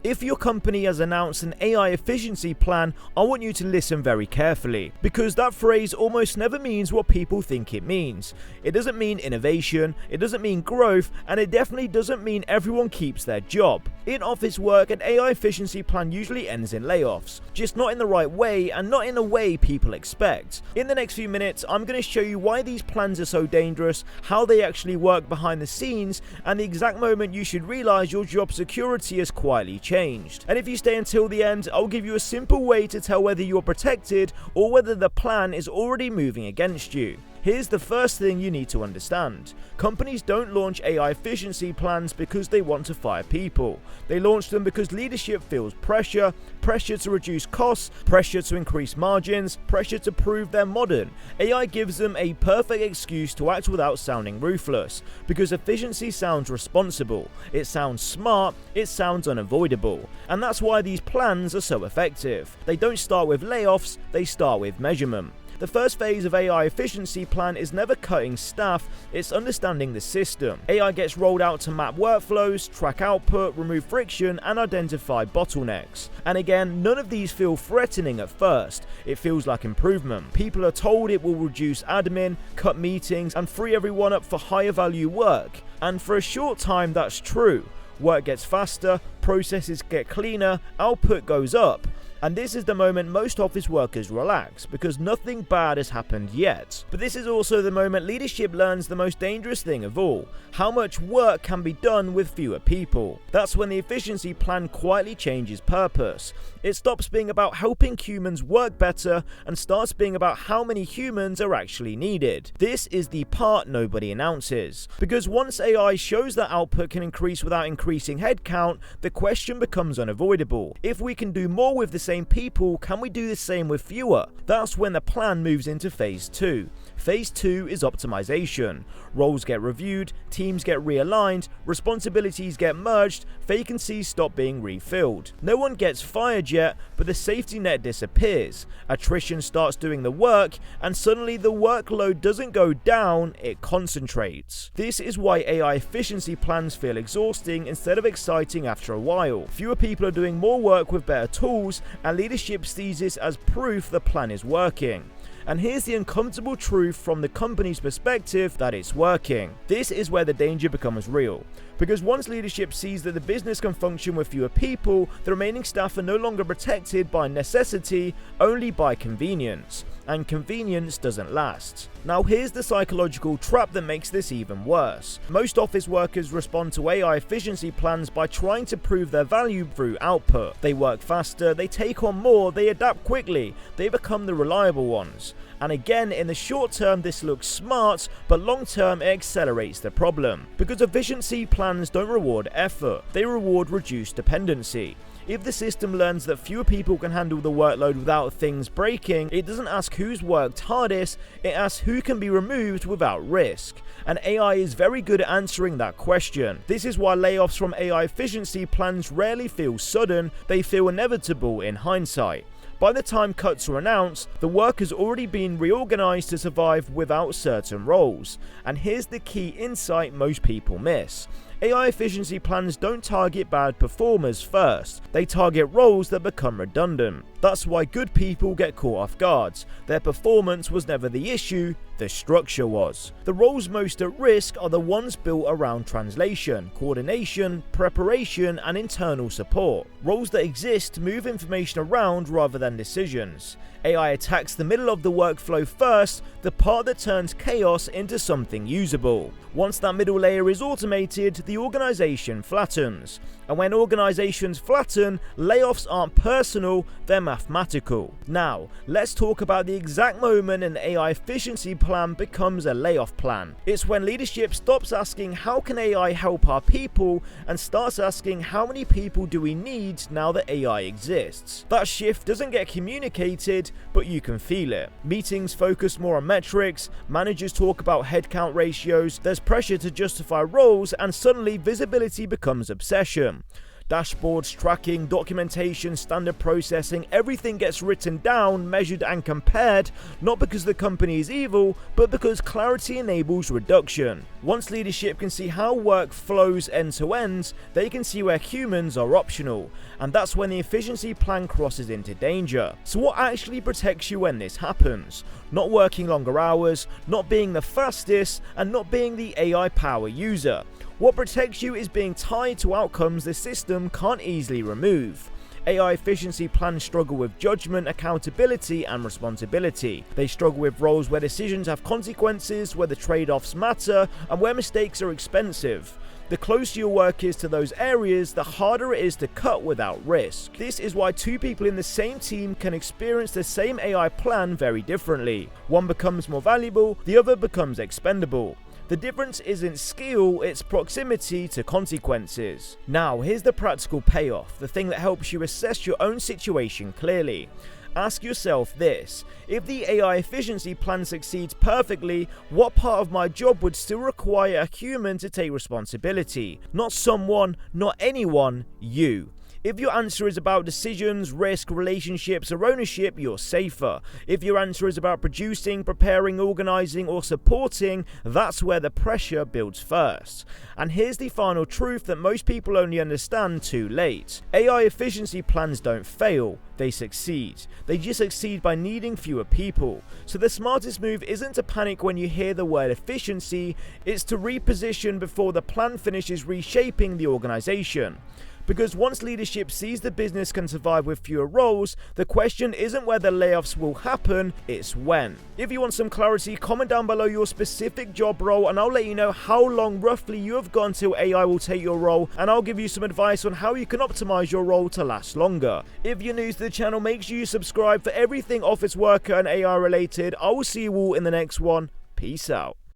If your company has announced an AI efficiency plan, I want you to listen very carefully, because that phrase almost never means what people think it means. It doesn't mean innovation, it doesn't mean growth, and it definitely doesn't mean everyone keeps their job. In office work, an AI efficiency plan usually ends in layoffs, just not in the right way and not in a way people expect. In the next few minutes, I'm going to show you why these plans are so dangerous, how they actually work behind the scenes, and the exact moment you should realize your job security has quietly changed. And if you stay until the end, I'll give you a simple way to tell whether you're protected or whether the plan is already moving against you. Here's the first thing you need to understand. Companies don't launch AI efficiency plans because they want to fire people. They launch them because leadership feels pressure to reduce costs, pressure to increase margins, pressure to prove they're modern. AI gives them a perfect excuse to act without sounding ruthless, because efficiency sounds responsible, it sounds smart, it sounds unavoidable. And that's why these plans are so effective. They don't start with layoffs, they start with measurement. The first phase of AI efficiency plan is never cutting staff, it's understanding the system. AI gets rolled out to map workflows, track output, remove friction, and identify bottlenecks. And again, none of these feel threatening at first, it feels like improvement. People are told it will reduce admin, cut meetings, and free everyone up for higher value work. And for a short time that's true. Work gets faster, processes get cleaner, output goes up. And this is the moment most office workers relax, because nothing bad has happened yet. But this is also the moment leadership learns the most dangerous thing of all: how much work can be done with fewer people. That's when the efficiency plan quietly changes purpose. It stops being about helping humans work better and starts being about how many humans are actually needed. This is the part nobody announces. Because once AI shows that output can increase without increasing headcount, the question becomes unavoidable. If we can do more with the same people, can we do the same with fewer? That's when the plan moves into phase 2. Phase 2 is optimization. Roles get reviewed, teams get realigned, responsibilities get merged, vacancies stop being refilled. No one gets fired yet, but the safety net disappears. Attrition starts doing the work, and suddenly the workload doesn't go down, it concentrates. This is why AI efficiency plans feel exhausting instead of exciting after a while. Fewer people are doing more work with better tools, and leadership sees this as proof the plan is working. And here's the uncomfortable truth from the company's perspective that it's working. This is where the danger becomes real. Because once leadership sees that the business can function with fewer people, the remaining staff are no longer protected by necessity, only by convenience. And convenience doesn't last. Now here's the psychological trap that makes this even worse. Most office workers respond to AI efficiency plans by trying to prove their value through output. They work faster, they take on more, they adapt quickly, they become the reliable ones. And again, in the short term this looks smart, but long term it accelerates the problem. Because efficiency plans don't reward effort, they reward reduced dependency. If the system learns that fewer people can handle the workload without things breaking, it doesn't ask who's worked hardest, it asks who can be removed without risk. And AI is very good at answering that question. This is why layoffs from AI efficiency plans rarely feel sudden, they feel inevitable in hindsight. By the time cuts are announced, the work has already been reorganized to survive without certain roles. And here's the key insight most people miss. AI efficiency plans don't target bad performers first, they target roles that become redundant. That's why good people get caught off guard. Their performance was never the issue, the structure was. The roles most at risk are the ones built around translation, coordination, preparation, and internal support. Roles that exist to move information around rather than decisions. AI attacks the middle of the workflow first, the part that turns chaos into something usable. Once that middle layer is automated, the organization flattens. And when organizations flatten, layoffs aren't personal, they're mathematical. Now, let's talk about the exact moment an AI efficiency plan becomes a layoff plan. It's when leadership stops asking how can AI help our people and starts asking how many people do we need now that AI exists. That shift doesn't get communicated, but you can feel it. Meetings focus more on metrics, managers talk about headcount ratios, there's pressure to justify roles, and suddenly visibility becomes obsession. Dashboards, tracking, documentation, standard processing, everything gets written down, measured and compared, not because the company is evil, but because clarity enables reduction. Once leadership can see how work flows end to end, they can see where humans are optional, and that's when the efficiency plan crosses into danger. So what actually protects you when this happens? Not working longer hours, not being the fastest, and not being the AI power user. What protects you is being tied to outcomes the system can't easily remove. AI efficiency plans struggle with judgment, accountability, and responsibility. They struggle with roles where decisions have consequences, where the trade-offs matter, and where mistakes are expensive. The closer your work is to those areas, the harder it is to cut without risk. This is why two people in the same team can experience the same AI plan very differently. One becomes more valuable, the other becomes expendable. The difference isn't skill, it's proximity to consequences. Now, here's the practical payoff, the thing that helps you assess your own situation clearly. Ask yourself this: if the AI efficiency plan succeeds perfectly, what part of my job would still require a human to take responsibility? Not someone, not anyone, you. If your answer is about decisions, risk, relationships, or ownership, you're safer. If your answer is about producing, preparing, organizing, or supporting, that's where the pressure builds first. And here's the final truth that most people only understand too late. AI efficiency plans don't fail, they succeed. They just succeed by needing fewer people. So the smartest move isn't to panic when you hear the word efficiency, it's to reposition before the plan finishes reshaping the organization. Because once leadership sees the business can survive with fewer roles, the question isn't whether layoffs will happen, it's when. If you want some clarity, comment down below your specific job role and I'll let you know how long roughly you have gone till AI will take your role, and I'll give you some advice on how you can optimize your role to last longer. If you're new to the channel, make sure you subscribe for everything office worker and AI related. I will see you all in the next one. Peace out.